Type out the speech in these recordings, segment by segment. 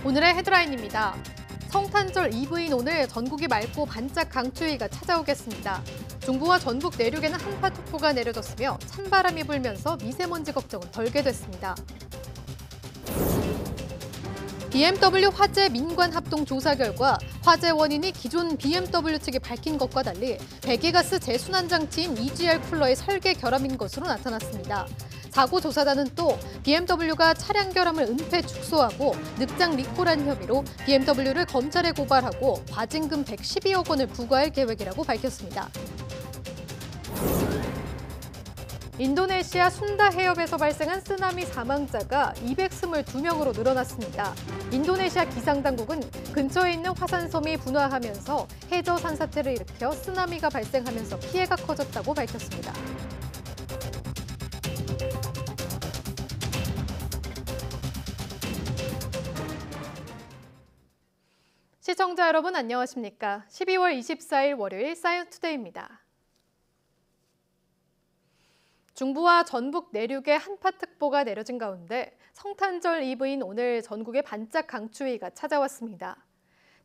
오늘의 헤드라인입니다. 성탄절 이브인 오늘 전국이 맑고 반짝 강추위가 찾아오겠습니다. 중부와 전북 내륙에는 한파특보가 내려졌으며 찬바람이 불면서 미세먼지 걱정은 덜게 됐습니다. BMW 화재 민관 합동 조사 결과 화재 원인이 기존 BMW 측이 밝힌 것과 달리 배기가스 재순환 장치인 EGR 쿨러의 설계 결함인 것으로 나타났습니다. 사고 조사단은 또 BMW가 차량 결함을 은폐 축소하고 늑장 리콜한 혐의로 BMW를 검찰에 고발하고 과징금 112억 원을 부과할 계획이라고 밝혔습니다. 인도네시아 순다 해협에서 발생한 쓰나미 사망자가 222명으로 늘어났습니다. 인도네시아 기상당국은 근처에 있는 화산섬이 분화하면서 해저 산사태를 일으켜 쓰나미가 발생하면서 피해가 커졌다고 밝혔습니다. 시청자 여러분 안녕하십니까? 12월 24일 월요일 사이언투데이입니다. 중부와 전북 내륙에 한파특보가 내려진 가운데 성탄절 이브인 오늘 전국에 반짝 강추위가 찾아왔습니다.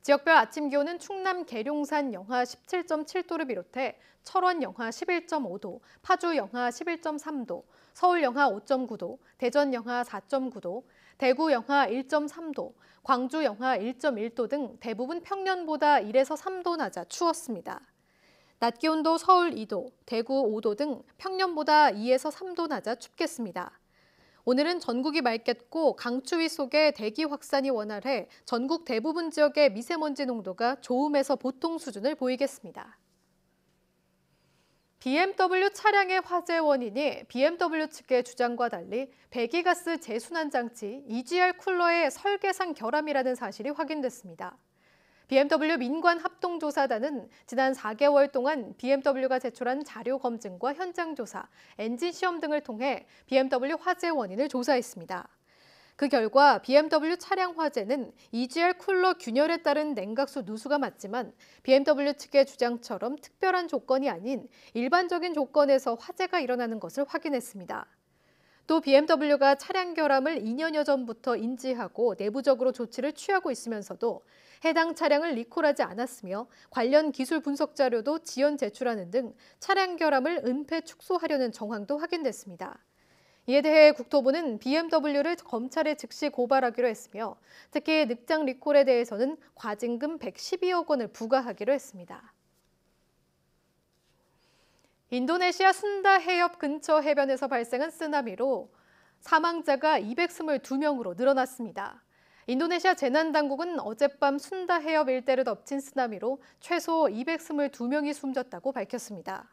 지역별 아침 기온은 충남 계룡산 영하 17.7도를 비롯해 철원 영하 11.5도, 파주 영하 11.3도, 서울 영하 5.9도, 대전 영하 4.9도, 대구 영하 1.3도, 광주 영하 1.1도 등 대부분 평년보다 1에서 3도 낮아 추웠습니다. 낮 기온도 서울 2도, 대구 5도 등 평년보다 2에서 3도 낮아 춥겠습니다. 오늘은 전국이 맑겠고 강추위 속에 대기 확산이 원활해 전국 대부분 지역의 미세먼지 농도가 좋음에서 보통 수준을 보이겠습니다. BMW 차량의 화재 원인이 BMW 측의 주장과 달리 배기가스 재순환 장치 EGR 쿨러의 설계상 결함이라는 사실이 확인됐습니다. BMW 민관 합동조사단은 지난 4개월 동안 BMW가 제출한 자료 검증과 현장 조사, 엔진 시험 등을 통해 BMW 화재 원인을 조사했습니다. 그 결과 BMW 차량 화재는 EGR 쿨러 균열에 따른 냉각수 누수가 맞지만 BMW 측의 주장처럼 특별한 조건이 아닌 일반적인 조건에서 화재가 일어나는 것을 확인했습니다. 또 BMW가 차량 결함을 2년여 전부터 인지하고 내부적으로 조치를 취하고 있으면서도 해당 차량을 리콜하지 않았으며 관련 기술 분석 자료도 지연 제출하는 등 차량 결함을 은폐 축소하려는 정황도 확인됐습니다. 이에 대해 국토부는 BMW를 검찰에 즉시 고발하기로 했으며 특히 늑장 리콜에 대해서는 과징금 112억 원을 부과하기로 했습니다. 인도네시아 순다 해협 근처 해변에서 발생한 쓰나미로 사망자가 222명으로 늘어났습니다. 인도네시아 재난당국은 어젯밤 순다 해협 일대를 덮친 쓰나미로 최소 222명이 숨졌다고 밝혔습니다.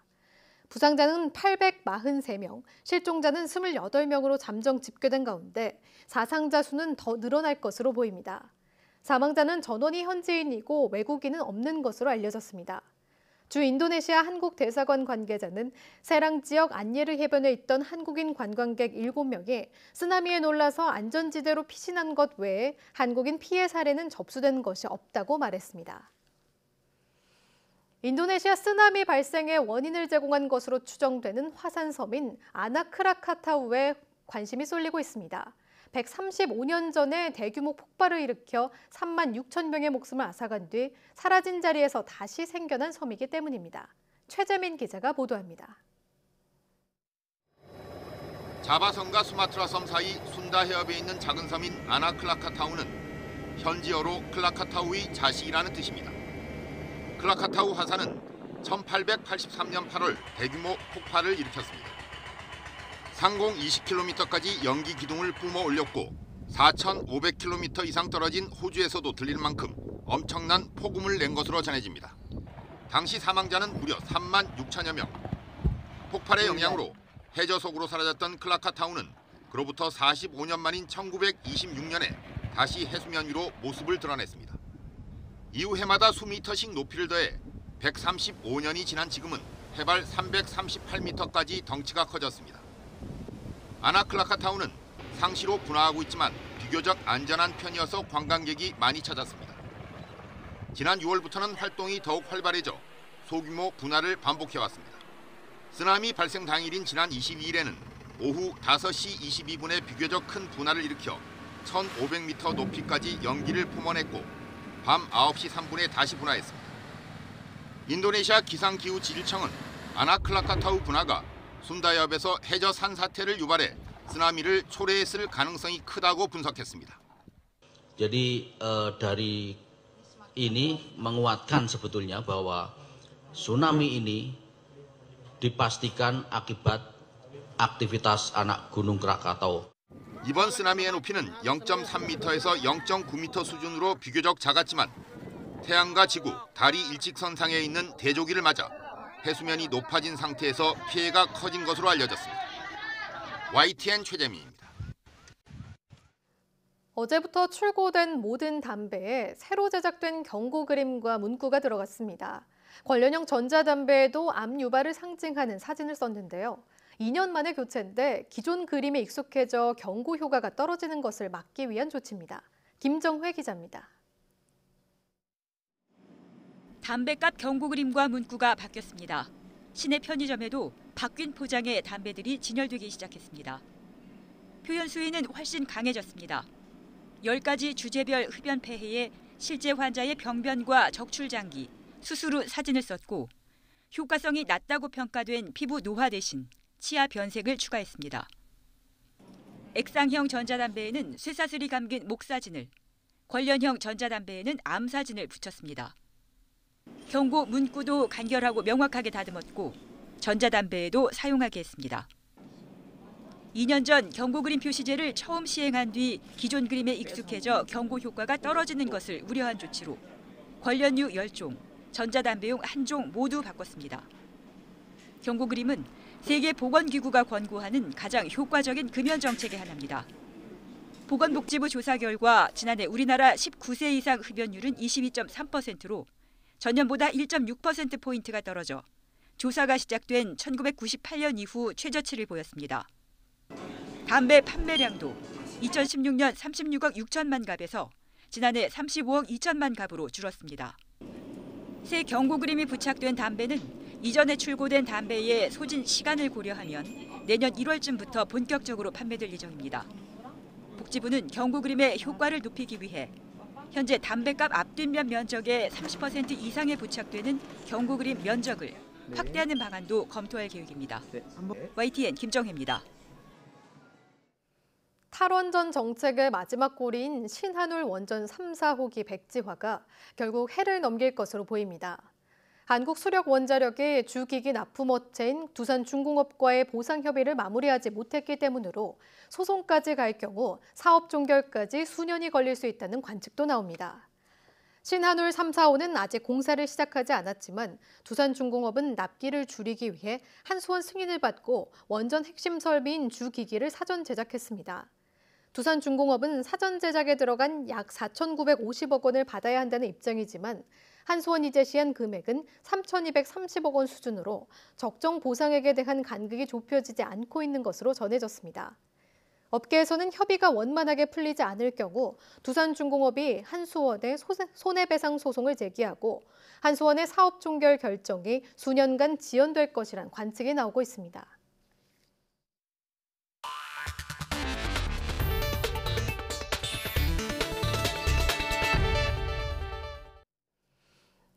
부상자는 843명, 실종자는 28명으로 잠정 집계된 가운데 사상자 수는 더 늘어날 것으로 보입니다. 사망자는 전원이 현지인이고 외국인은 없는 것으로 알려졌습니다. 주 인도네시아 한국 대사관 관계자는 세랑 지역 안예르 해변에 있던 한국인 관광객 7명이 쓰나미에 놀라서 안전지대로 피신한 것 외에 한국인 피해 사례는 접수된 것이 없다고 말했습니다. 인도네시아 쓰나미 발생의 원인을 제공한 것으로 추정되는 화산섬인 아나크라카타우에 관심이 쏠리고 있습니다. 135년 전에 대규모 폭발을 일으켜 3만 6천 명의 목숨을 앗아간 뒤 사라진 자리에서 다시 생겨난 섬이기 때문입니다. 최재민 기자가 보도합니다. 자바섬과 수마트라 섬 사이 순다 해협에 있는 작은 섬인 아나클라카타우는 현지어로 클라카타우의 자식이라는 뜻입니다. 클라카타우 화산은 1883년 8월 대규모 폭발을 일으켰습니다. 상공 20km까지 연기 기둥을 뿜어 올렸고 4,500km 이상 떨어진 호주에서도 들릴 만큼 엄청난 폭음을 낸 것으로 전해집니다. 당시 사망자는 무려 3만 6천여 명. 폭발의 영향으로 해저 속으로 사라졌던 클라카타우는 그로부터 45년 만인 1926년에 다시 해수면 위로 모습을 드러냈습니다. 이후 해마다 수미터씩 높이를 더해 135년이 지난 지금은 해발 338m까지 덩치가 커졌습니다. 아나클라카타우는 상시로 분화하고 있지만 비교적 안전한 편이어서 관광객이 많이 찾았습니다. 지난 6월부터는 활동이 더욱 활발해져 소규모 분화를 반복해왔습니다. 쓰나미 발생 당일인 지난 22일에는 오후 5시 22분에 비교적 큰 분화를 일으켜 1,500m 높이까지 연기를 뿜어냈고 밤 9시 3분에 다시 분화했습니다. 인도네시아 기상기후지질청은 아나클라카타우 분화가 순다협에서 해저 산사태를 유발해 쓰나미를 초래했을 가능성이 크다고 분석했습니다. Jadi dari ini menguatkan sebetulnya bahwa tsunami ini dipastikan akibat aktivitas anak gunung Krakatau. 이번 쓰나미의 높이는 0.3m에서 0.9m 수준으로 비교적 작았지만 태양과 지구, 달이 일직선상에 있는 대조기를 맞아 해수면이 높아진 상태에서 피해가 커진 것으로 알려졌습니다. YTN 최재민입니다. 어제부터 출고된 모든 담배에 새로 제작된 경고 그림과 문구가 들어갔습니다. 관련형 전자담배에도 암 유발을 상징하는 사진을 썼는데요. 2년 만에 교체인데 기존 그림에 익숙해져 경고 효과가 떨어지는 것을 막기 위한 조치입니다. 김정회 기자입니다. 담배값 경고 그림과 문구가 바뀌었습니다. 시내 편의점에도 바뀐 포장의 담배들이 진열되기 시작했습니다. 표현 수위는 훨씬 강해졌습니다. 10가지 주제별 흡연 폐해에 실제 환자의 병변과 적출 장기, 수술 후 사진을 썼고 효과성이 낮다고 평가된 피부 노화 대신 치아 변색을 추가했습니다. 액상형 전자담배에는 쇠사슬이 감긴 목 사진을, 관련형 전자담배에는 암 사진을 붙였습니다. 경고 문구도 간결하고 명확하게 다듬었고 전자담배에도 사용하게 했습니다. 2년 전 경고 그림 표시제를 처음 시행한 뒤 기존 그림에 익숙해져 경고 효과가 떨어지는 것을 우려한 조치로 관련류 10종, 전자담배용 1종 모두 바꿨습니다. 경고 그림은 세계보건기구가 권고하는 가장 효과적인 금연 정책의 하나입니다. 보건복지부 조사 결과 지난해 우리나라 19세 이상 흡연율은 22.3%로 전년보다 1.6%포인트가 떨어져 조사가 시작된 1998년 이후 최저치를 보였습니다. 담배 판매량도 2016년 36억 6천만 갑에서 지난해 35억 2천만 갑으로 줄었습니다. 새 경고 그림이 부착된 담배는 이전에 출고된 담배의 소진 시간을 고려하면 내년 1월쯤부터 본격적으로 판매될 예정입니다. 복지부는 경고 그림의 효과를 높이기 위해 현재 담배값 앞뒷면 면적의 30% 이상에 부착되는 경고 그림 면적을 확대하는 방안도 검토할 계획입니다. YTN 김정혜입니다. 탈원전 정책의 마지막 골인 신한울 원전 3, 4호기 백지화가 결국 해를 넘길 것으로 보입니다. 한국수력원자력이 주기기 납품업체인 두산중공업과의 보상 협의를 마무리하지 못했기 때문으로 소송까지 갈 경우 사업 종결까지 수년이 걸릴 수 있다는 관측도 나옵니다. 신한울 3, 4호는 아직 공사를 시작하지 않았지만 두산중공업은 납기를 줄이기 위해 한수원 승인을 받고 원전 핵심 설비인 주기기를 사전 제작했습니다. 두산중공업은 사전 제작에 들어간 약 4,950억 원을 받아야 한다는 입장이지만 한수원이 제시한 금액은 3,230억 원 수준으로 적정 보상액에 대한 간극이 좁혀지지 않고 있는 것으로 전해졌습니다. 업계에서는 협의가 원만하게 풀리지 않을 경우 두산중공업이 한수원에 손해배상 소송을 제기하고 한수원의 사업 종결 결정이 수년간 지연될 것이란 관측이 나오고 있습니다.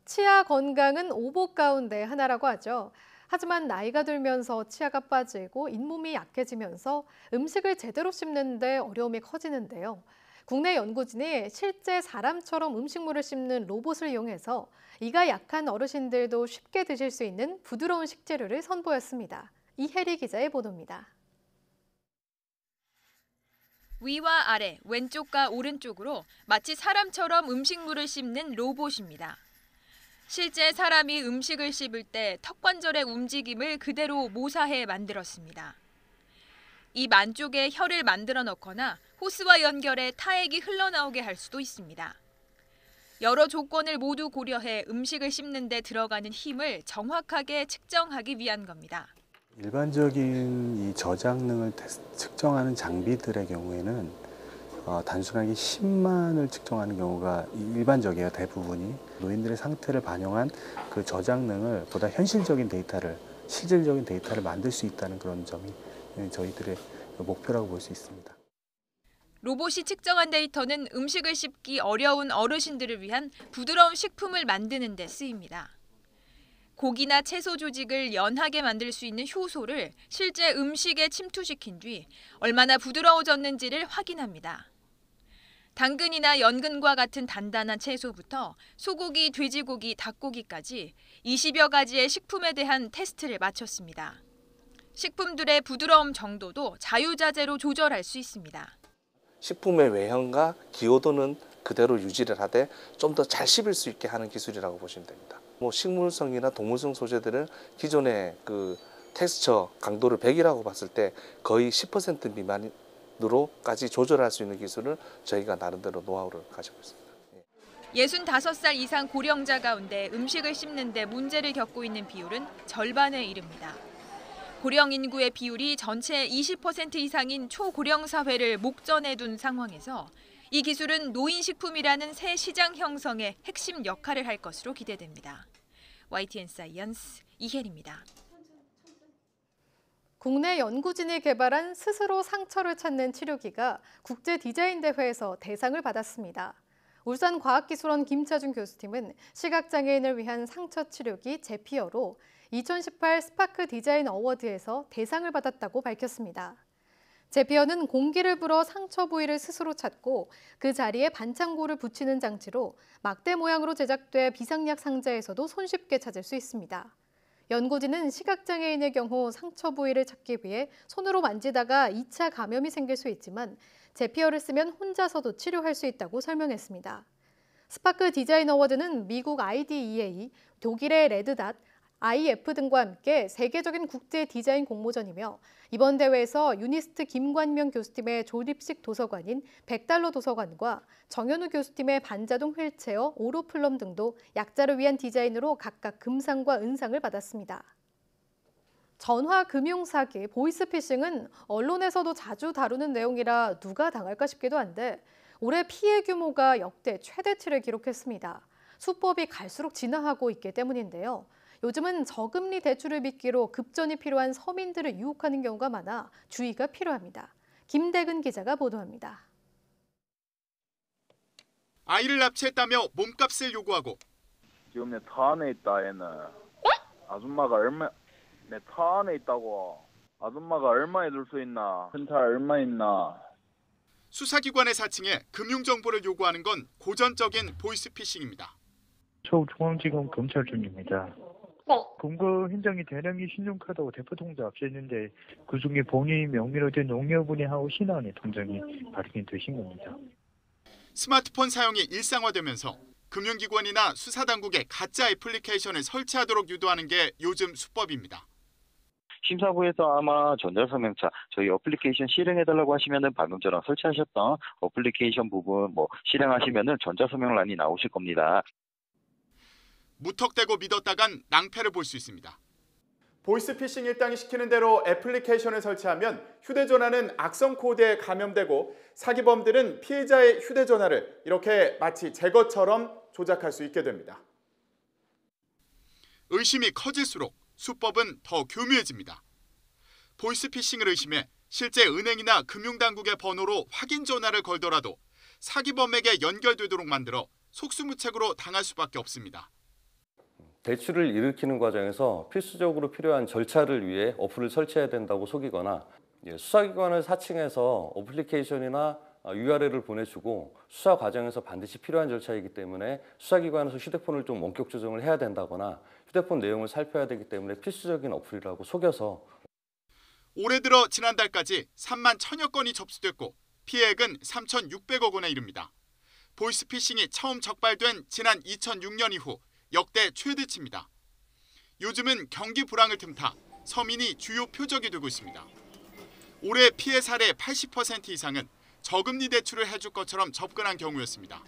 치아 건강은 오복 가운데 하나라고 하죠. 하지만 나이가 들면서 치아가 빠지고 잇몸이 약해지면서 음식을 제대로 씹는데 어려움이 커지는데요. 국내 연구진이 실제 사람처럼 음식물을 씹는 로봇을 이용해서 이가 약한 어르신들도 쉽게 드실 수 있는 부드러운 식재료를 선보였습니다. 이혜리 기자의 보도입니다. 위와 아래, 왼쪽과 오른쪽으로 마치 사람처럼 음식물을 씹는 로봇입니다. 실제 사람이 음식을 씹을 때 턱관절의 움직임을 그대로 모사해 만들었습니다. 입 안쪽에 혀를 만들어 넣거나 호스와 연결해 타액이 흘러나오게 할 수도 있습니다. 여러 조건을 모두 고려해 음식을 씹는 데 들어가는 힘을 정확하게 측정하기 위한 겁니다. 일반적인 이 저장능을 측정하는 장비들의 경우에는 단순하게 힘만을 측정하는 경우가 일반적이에요. 대부분이 노인들의 상태를 반영한 그 저장능을 보다 현실적인 데이터를, 실질적인 데이터를 만들 수 있다는 그런 점이 저희들의 목표라고 볼 수 있습니다. 로봇이 측정한 데이터는 음식을 씹기 어려운 어르신들을 위한 부드러운 식품을 만드는 데 쓰입니다. 고기나 채소 조직을 연하게 만들 수 있는 효소를 실제 음식에 침투시킨 뒤 얼마나 부드러워졌는지를 확인합니다. 당근이나 연근과 같은 단단한 채소부터 소고기, 돼지고기, 닭고기까지 20여 가지의 식품에 대한 테스트를 마쳤습니다. 식품들의 부드러움 정도도 자유자재로 조절할 수 있습니다. 식품의 외형과 기호도는 그대로 유지를 하되 좀 더 잘 씹을 수 있게 하는 기술이라고 보시면 됩니다. 식물성이나 동물성 소재들은 기존의 그 텍스처 강도를 100이라고 봤을 때 거의 10% 미만으로까지 조절할 수 있는 기술을 저희가 나름대로 노하우를 가지고 있습니다. 65살 이상 고령자 가운데 음식을 씹는 데 문제를 겪고 있는 비율은 절반에 이릅니다. 고령 인구의 비율이 전체의 20% 이상인 초고령 사회를 목전에 둔 상황에서 이 기술은 노인식품이라는 새 시장 형성에 핵심 역할을 할 것으로 기대됩니다. YTN 사이언스 이혜리입니다. 국내 연구진이 개발한 스스로 상처를 찾는 치료기가 국제 디자인 대회에서 대상을 받았습니다. 울산과학기술원 김차준 교수팀은 시각장애인을 위한 상처 치료기 제피어로 2018 스파크 디자인 어워드에서 대상을 받았다고 밝혔습니다. 제피어는 공기를 불어 상처 부위를 스스로 찾고 그 자리에 반창고를 붙이는 장치로 막대 모양으로 제작돼 비상약 상자에서도 손쉽게 찾을 수 있습니다. 연구진은 시각장애인의 경우 상처 부위를 찾기 위해 손으로 만지다가 2차 감염이 생길 수 있지만 제피어를 쓰면 혼자서도 치료할 수 있다고 설명했습니다. 스파크 디자인 어워드는 미국 IDEA, 독일의 레드닷, IF 등과 함께 세계적인 국제 디자인 공모전이며 이번 대회에서 유니스트 김관명 교수팀의 조립식 도서관인 $100 도서관과 정현우 교수팀의 반자동 휠체어 오로플럼 등도 약자를 위한 디자인으로 각각 금상과 은상을 받았습니다. 전화 금융 사기, 보이스피싱은 언론에서도 자주 다루는 내용이라 누가 당할까 싶기도 한데 올해 피해 규모가 역대 최대치를 기록했습니다. 수법이 갈수록 진화하고 있기 때문인데요. 요즘은 저금리 대출을 믿기로 급전이 필요한 서민들을 유혹하는 경우가 많아 주의가 필요합니다. 김대근 기자가 보도합니다. 아이를 납치했다며 몸값을 요구하고 지금 내 차 안에 있다 얘는. 아줌마가 내 차 안에 있다고. 아줌마가 얼마에 줄 수 있나? 큰 차 얼마 있나? 수사기관의 사칭에 금융정보를 요구하는 건 고전적인 보이스피싱입니다. 서울중앙지검 검찰 중입니다. 금고 현장에 대량의 신용카드하고 대포통장 압수했는데 그중에 본인 명의로 된 농협은행 하고 신한은행 통장이 발견이 되신 겁니다. 스마트폰 사용이 일상화되면서 금융기관이나 수사당국에 가짜 애플리케이션을 설치하도록 유도하는 게 요즘 수법입니다. 심사부에서 아마 전자서명차 저희 어플리케이션 실행해달라고 하시면은 방금 전에 설치하셨던 어플리케이션 부분 실행하시면은 전자서명란이 나오실 겁니다. 무턱대고 믿었다간 낭패를 볼 수 있습니다. 보이스피싱 일당이 시키는 대로 애플리케이션을 설치하면 휴대전화는 악성 코드에 감염되고 사기범들은 피해자의 휴대전화를 이렇게 마치 제 것처럼 조작할 수 있게 됩니다. 의심이 커질수록 수법은 더 교묘해집니다. 보이스피싱을 의심해 실제 은행이나 금융당국의 번호로 확인 전화를 걸더라도 사기범에게 연결되도록 만들어 속수무책으로 당할 수밖에 없습니다. 대출을 일으키는 과정에서 필수적으로 필요한 절차를 위해 어플을 설치해야 된다고 속이거나 수사기관을 사칭해서 어플리케이션이나 URL을 보내주고 수사 과정에서 반드시 필요한 절차이기 때문에 수사기관에서 휴대폰을 좀 원격 조정을 해야 된다거나 휴대폰 내용을 살펴야 되기 때문에 필수적인 어플이라고 속여서 올해 들어 지난달까지 3만 1000여 건이 접수됐고 피해액은 3,600억 원에 이릅니다. 보이스피싱이 처음 적발된 지난 2006년 이후 역대 최대치입니다. 요즘은 경기 불황을 틈타 서민이 주요 표적이 되고 있습니다. 올해 피해 사례 80% 이상은 저금리 대출을 해줄 것처럼 접근한 경우였습니다.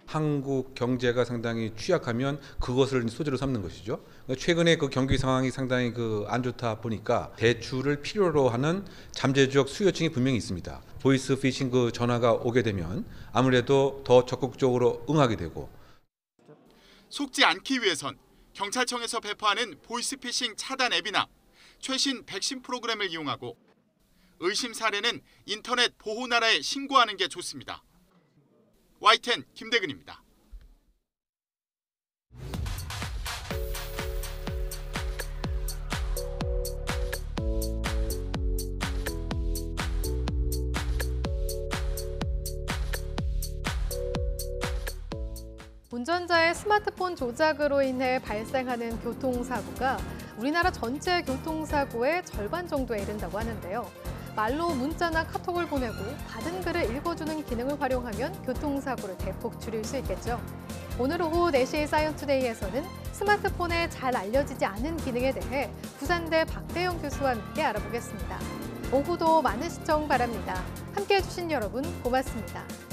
한국 경제가 상당히 취약하면 그것을 소재로 삼는 것이죠. 최근에 그 경기 상황이 상당히 안 좋다 보니까 대출을 필요로 하는 잠재적 수요층이 분명히 있습니다. 보이스피싱 전화가 오게 되면 아무래도 더 적극적으로 응하게 되고 속지 않기 위해선 경찰청에서 배포하는 보이스피싱 차단 앱이나 최신 백신 프로그램을 이용하고 의심 사례는 인터넷 보호나라에 신고하는 게 좋습니다. YTN 김대근입니다. 운전자의 스마트폰 조작으로 인해 발생하는 교통사고가 우리나라 전체 교통사고의 절반 정도에 이른다고 하는데요. 말로 문자나 카톡을 보내고 받은 글을 읽어주는 기능을 활용하면 교통사고를 대폭 줄일 수 있겠죠. 오늘 오후 4시 사이언투데이에서는 스마트폰에 잘 알려지지 않은 기능에 대해 부산대 박대영 교수와 함께 알아보겠습니다. 오후도 많은 시청 바랍니다. 함께해 주신 여러분 고맙습니다.